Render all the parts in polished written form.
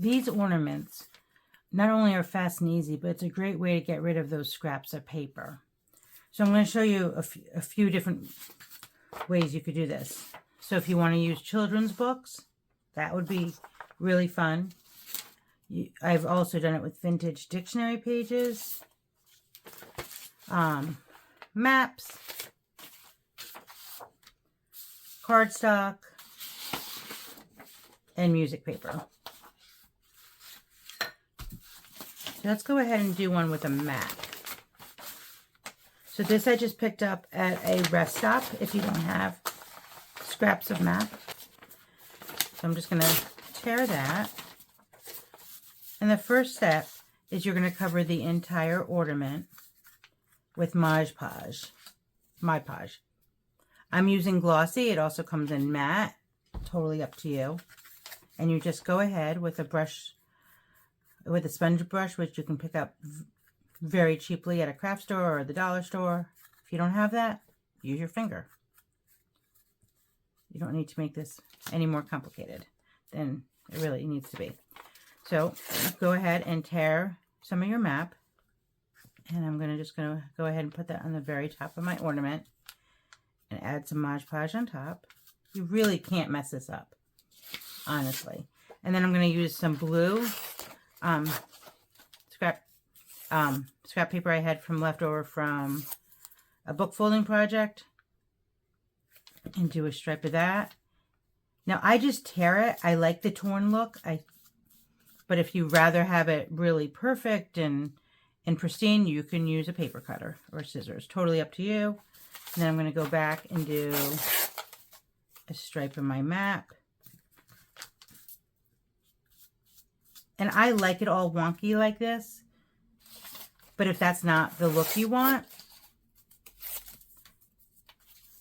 these ornaments not only are fast and easy, but it's a great way to get rid of those scraps of paper. So I'm going to show you a few different ways you could do this. So if you want to use children's books, that would be really fun. I've also done it with vintage dictionary pages, maps, cardstock, and music paper. So let's go ahead and do one with a map. So this I just picked up at a rest stop if you don't have scraps of map. So I'm just going to tear that. And the first step is you're going to cover the entire ornament with Mod Podge. I'm using glossy. It also comes in matte. Totally up to you. And you just go ahead with a brush, with a sponge brush, which you can pick up very cheaply at a craft store or the dollar store. If you don't have that, use your finger. You don't need to make this any more complicated than it really needs to be. So go ahead and tear some of your map. And I'm just going to go ahead and put that on the very top of my ornament and add some Mod Podge on top. You really can't mess this up, honestly. And then I'm going to use some blue scrap paper I had from leftover from a book folding project and do a stripe of that. Now I just tear it. I like the torn look. But if you rather have it really perfect and pristine, you can use a paper cutter or scissors. Totally up to you. And then I'm going to go back and do a stripe of my map. And I like it all wonky like this. But if that's not the look you want,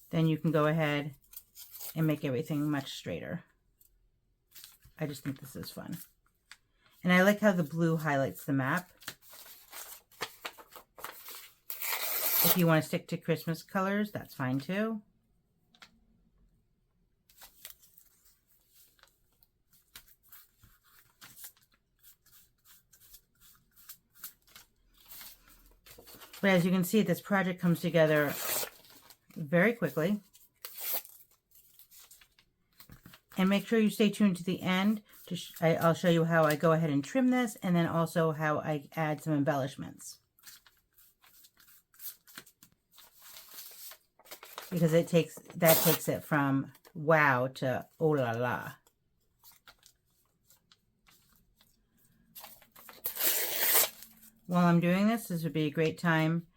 then you can go ahead and make everything much straighter. I just think this is fun. And I like how the blue highlights the map. If you want to stick to Christmas colors, that's fine too. But as you can see, this project comes together very quickly. And make sure you stay tuned to the end. I'll show you how I go ahead and trim this, and then also how I add some embellishments. Because that takes it from wow to oh la la. While I'm doing this would be a great time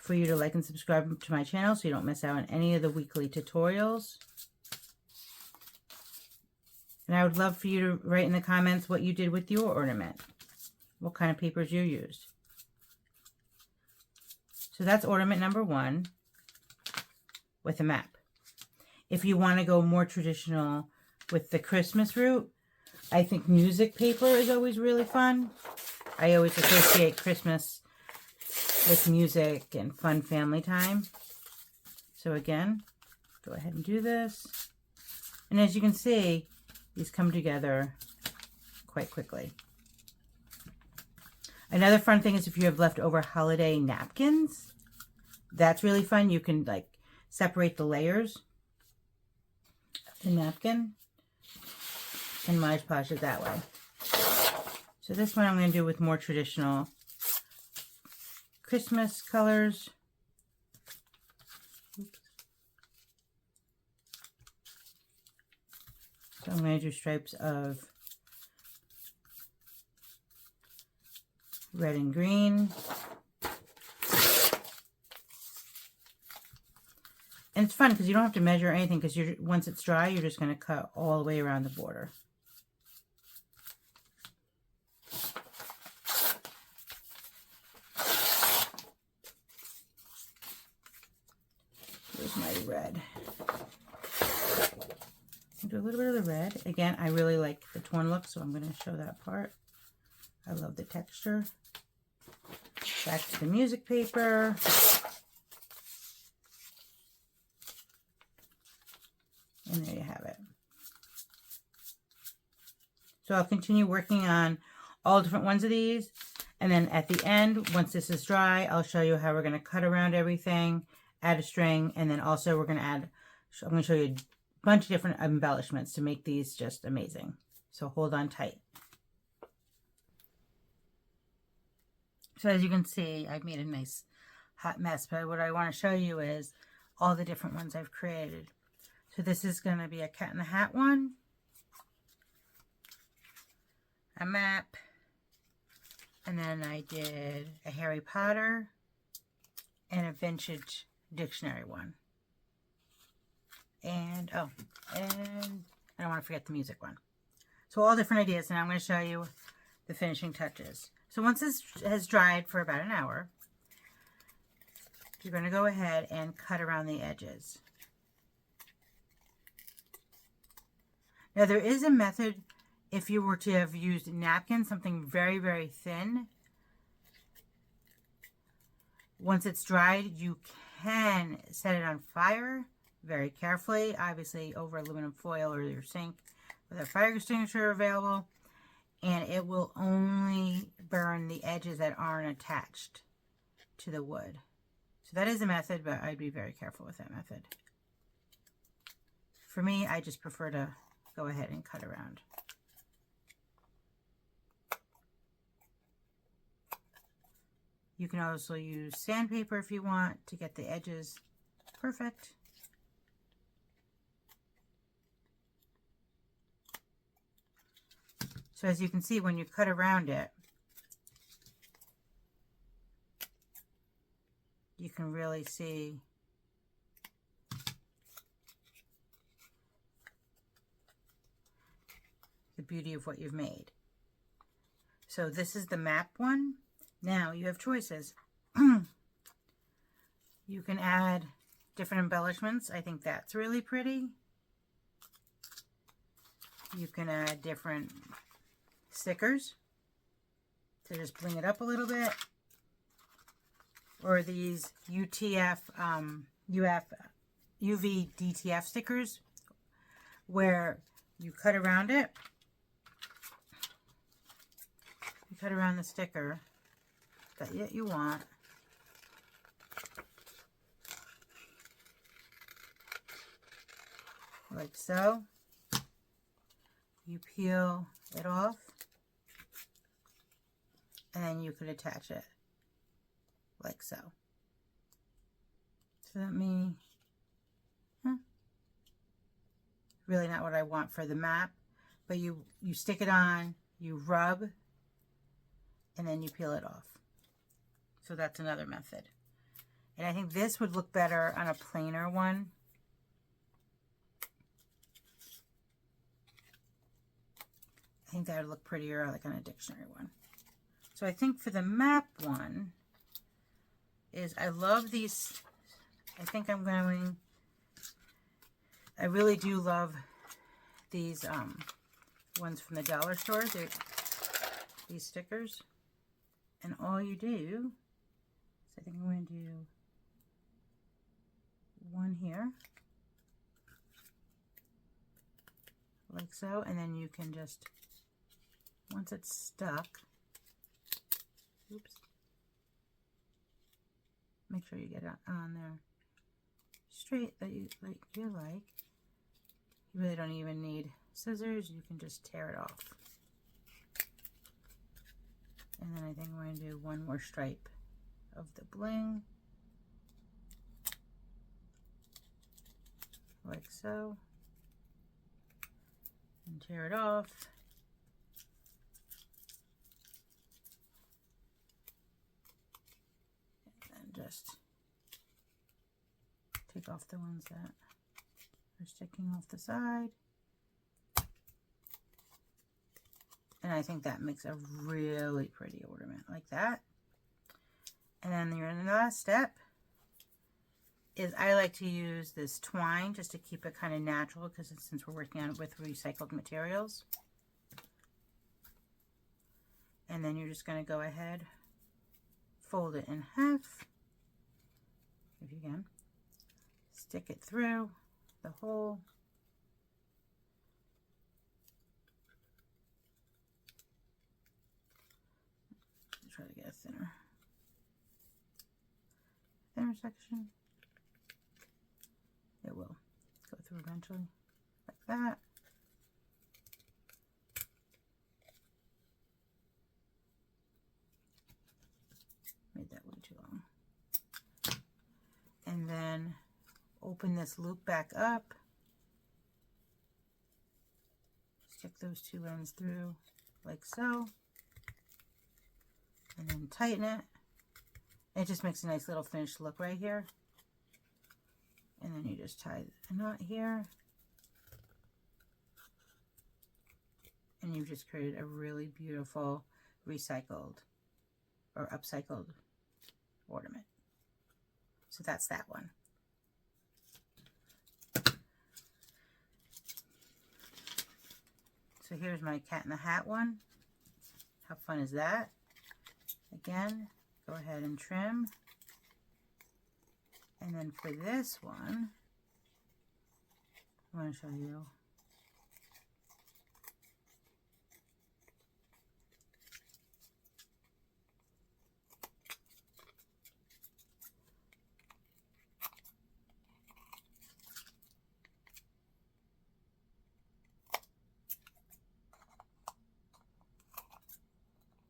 for you to like and subscribe to my channel so you don't miss out on any of the weekly tutorials. And I would love for you to write in the comments what you did with your ornament. What kind of papers you used. So that's ornament number 1 with a map. If you want to go more traditional with the Christmas route, I think music paper is always really fun. I always associate Christmas with music and fun family time. So again, go ahead and do this. And as you can see, these come together quite quickly. Another fun thing is if you have leftover holiday napkins, that's really fun. You can like separate the layers of the napkin and Mod Podge it that way. So this one I'm going to do with more traditional Christmas colors. Oops. So I'm going to do stripes of red and green. And it's fun because you don't have to measure anything because once it's dry, you're just going to cut all the way around the border. Here's my red. I'll do a little bit of the red. Again, I really like the torn look, so I'm going to show that part. I love the texture. Back to the music paper. And there you have it. So I'll continue working on all different ones of these. And then at the end, once this is dry, I'll show you how we're going to cut around everything, add a string, and then also we're going to add, I'm going to show you a bunch of different embellishments to make these just amazing. So hold on tight. So as you can see, I've made a nice hot mess, but what I want to show you is all the different ones I've created. So this is going to be a Cat in the Hat one, a map, and then I did a Harry Potter and a vintage dictionary one. And, oh, and I don't want to forget the music one. So all different ideas, and I'm going to show you the finishing touches. So once this has dried for about an hour, you're going to go ahead and cut around the edges. Now there is a method if you were to have used napkins, something very, very thin. Once it's dried, you can set it on fire very carefully, obviously over aluminum foil or your sink with a fire extinguisher available, and it will only burn the edges that aren't attached to the wood. So that is a method, but I'd be very careful with that method. For me, I just prefer to go ahead and cut around. You can also use sandpaper if you want to get the edges perfect. So as you can see, when you cut around it, you can really see the beauty of what you've made. So this is the map one. Now you have choices. You can add different embellishments. I think that's really pretty. You can add different stickers to just bling it up a little bit. Or these UV DTF stickers where you cut around it. You cut around the sticker that you want. Like so. You peel it off. And then you could attach it like so. So let me, really not what I want for the map, but you stick it on, you rub, and then you peel it off. So that's another method. And I think this would look better on a plainer one. I think that would look prettier like on a dictionary one. So I think for the map one is I love these. I think I'm going, I really do love these ones from the dollar store. They're these stickers. And all you do, so I think I'm going to do one here. Like so. And then you can just, once it's stuck, oops. Make sure you get it on there straight that you like. You really don't even need scissors. You can just tear it off. And then I think I'm going to do one more stripe of the bling, like so, and tear it off. Just take off the ones that are sticking off the side. And I think that makes a really pretty ornament like that. And then your last step is I like to use this twine just to keep it kind of natural, because since we're working on it with recycled materials. And then you're just going to go ahead, fold it in half. If you can, stick it through the hole, thinner. Thinner section. It will go through eventually, like that. Made that way too long. And then open this loop back up. Stick those two ends through like so. And then tighten it. It just makes a nice little finished look right here. And then you just tie a knot here. And you've just created a really beautiful recycled or upcycled ornament. So that's that one. So here's my cat in the hat one. How fun is that? Again, go ahead and trim. And then for this one, I want to show you.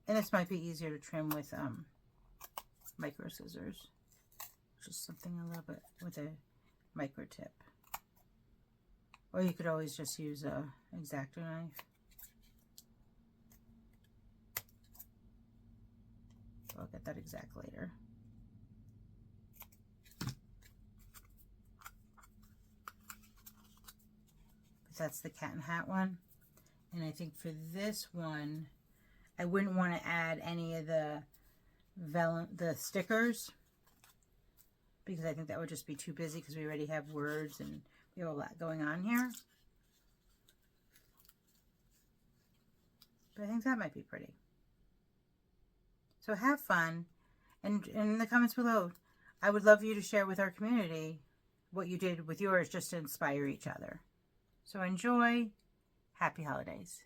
And this might be easier to trim with micro scissors. Just something a little bit with a micro tip. Or you could always just use a X-Acto knife. So I'll get that exact later. But that's the cat and hat one. And I think for this one, I wouldn't want to add any of the stickers, because I think that would just be too busy because we already have words and we have a lot going on here. But I think that might be pretty. So have fun, and in the comments below, I would love you to share with our community what you did with yours just to inspire each other. So enjoy. Happy holidays.